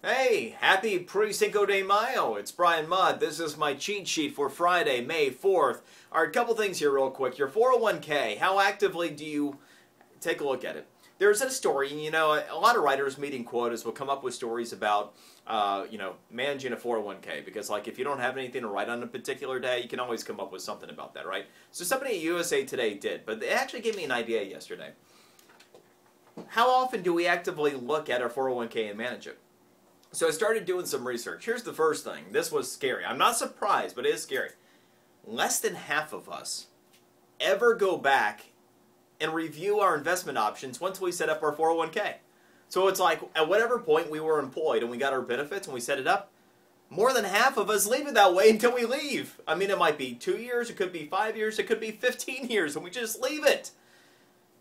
Hey, happy Pre-Cinco de Mayo. It's Brian Mudd. This is my cheat sheet for Friday, May 4th. All right, a couple things here real quick. Your 401k, how actively do you take a look at it? There's a story, a lot of writers meeting quotas will come up with stories about, managing a 401k because, if you don't have anything to write on a particular day, you can always come up with something about that, right? So somebody at USA Today did, but they actually gave me an idea yesterday. How often do we actively look at our 401k and manage it? So I started doing some research. Here's the first thing. This was scary. I'm not surprised, but it is scary. Less than half of us ever go back and review our investment options once we set up our 401k. So it's like at whatever point we were employed and we got our benefits and we set it up, more than half of us leave it that way until we leave. I mean, it might be 2 years, it could be 5 years, it could be 15 years, and we just leave it.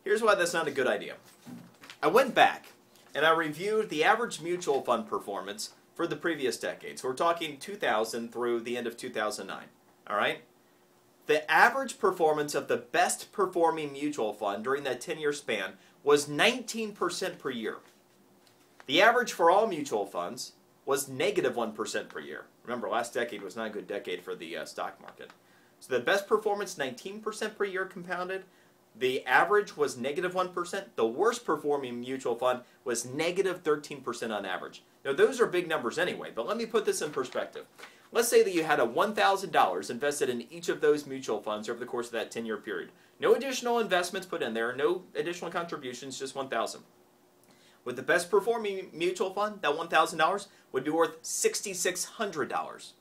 Here's why that's not a good idea. I went back and I reviewed the average mutual fund performance for the previous decade. So we're talking 2000 through the end of 2009. All right? The average performance of the best performing mutual fund during that 10-year span was 19% per year. The average for all mutual funds was negative 1% per year. Remember, last decade was not a good decade for the stock market. So the best performance, 19% per year compounded. The average was negative 1%. The worst performing mutual fund was negative 13% on average. Now, those are big numbers anyway, but let me put this in perspective. Let's say that you had $1,000 invested in each of those mutual funds over the course of that 10-year period. No additional investments put in there, no additional contributions, just $1,000. With the best performing mutual fund, that $1,000 would be worth $6,600.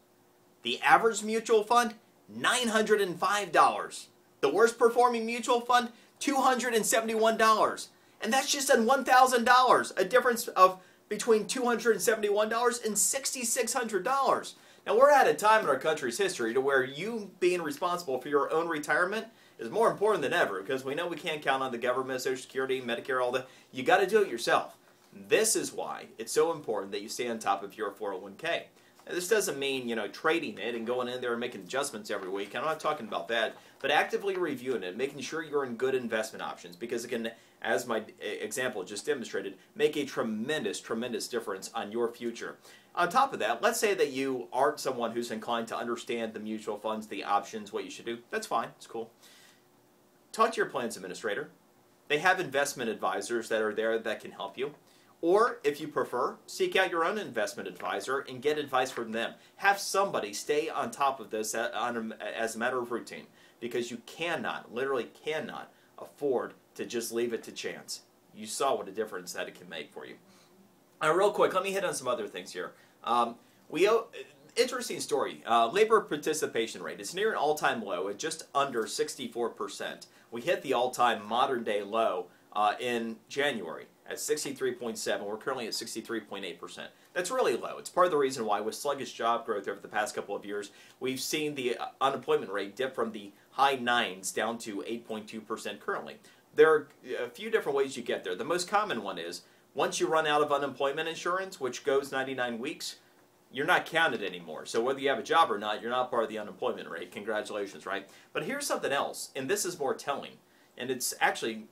The average mutual fund, $905. The worst performing mutual fund, $271. And that's just on $1,000, a difference of between $271 and $6,600. Now, we're at a time in our country's history to where you being responsible for your own retirement is more important than ever because we know we can't count on the government, Social Security, Medicare, all that. You got to do it yourself. This is why it's so important that you stay on top of your 401k. Now, this doesn't mean, trading it and going in there and making adjustments every week. I'm not talking about that, but actively reviewing it, making sure you're in good investment options because it can, as my example just demonstrated, make a tremendous, tremendous difference on your future. On top of that, let's say that you aren't someone who's inclined to understand the mutual funds, the options, what you should do. That's fine. It's cool. Talk to your plans administrator. They have investment advisors that are there that can help you. Or, if you prefer, seek out your own investment advisor and get advice from them. Have somebody stay on top of this as a matter of routine because you cannot, literally cannot, afford to just leave it to chance. You saw what a difference that it can make for you. Real quick, let me hit on some other things here. Interesting story. Labor participation rate. It's near an all-time low at just under 64%. We hit the all-time modern-day low in January at 63.7. We're currently at 63.8%. That's really low. It's part of the reason why with sluggish job growth over the past couple of years, we've seen the unemployment rate dip from the high 9s down to 8.2% currently. There are a few different ways you get there. The most common one is once you run out of unemployment insurance, which goes 99 weeks, you're not counted anymore. So whether you have a job or not, you're not part of the unemployment rate. Congratulations, right? But here's something else, and this is more telling, and it's actually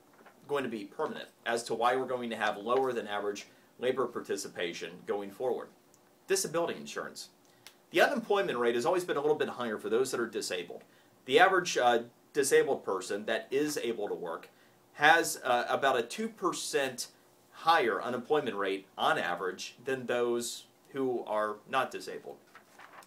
going to be permanent as to why we're going to have lower than average labor participation going forward. Disability insurance. The unemployment rate has always been a little bit higher for those that are disabled. The average disabled person that is able to work has about a 2% higher unemployment rate on average than those who are not disabled.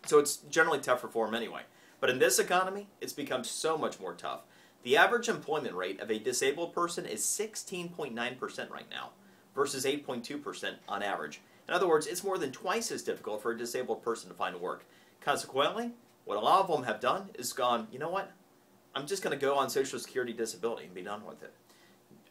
So it's generally tougher for them anyway. But in this economy, it's become so much more tough. The average employment rate of a disabled person is 16.9% right now versus 8.2% on average. In other words, it's more than twice as difficult for a disabled person to find work. Consequently, what a lot of them have done is gone, you know what? I'm just going to go on Social Security disability and be done with it.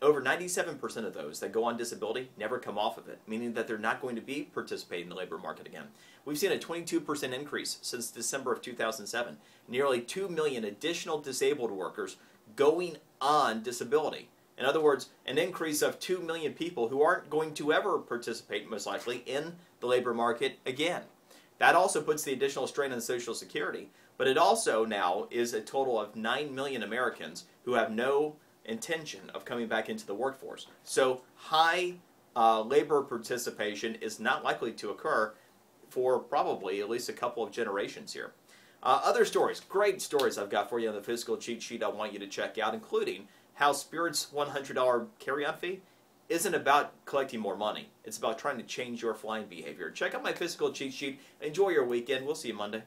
Over 97% of those that go on disability never come off of it, meaning that they're not going to be participating in the labor market again. We've seen a 22% increase since December of 2007. Nearly 2 million additional disabled workers going on disability. In other words, an increase of 2 million people who aren't going to ever participate, most likely, in the labor market again. That also puts the additional strain on Social Security, but it also now is a total of 9 million Americans who have no intention of coming back into the workforce. So high labor participation is not likely to occur for probably at least a couple of generations here. Other stories, great stories I've got for you on the Physical Cheat Sheet I want you to check out, including how Spirit's $100 carry-on fee isn't about collecting more money. It's about trying to change your flying behavior. Check out my Physical Cheat Sheet. Enjoy your weekend. We'll see you Monday.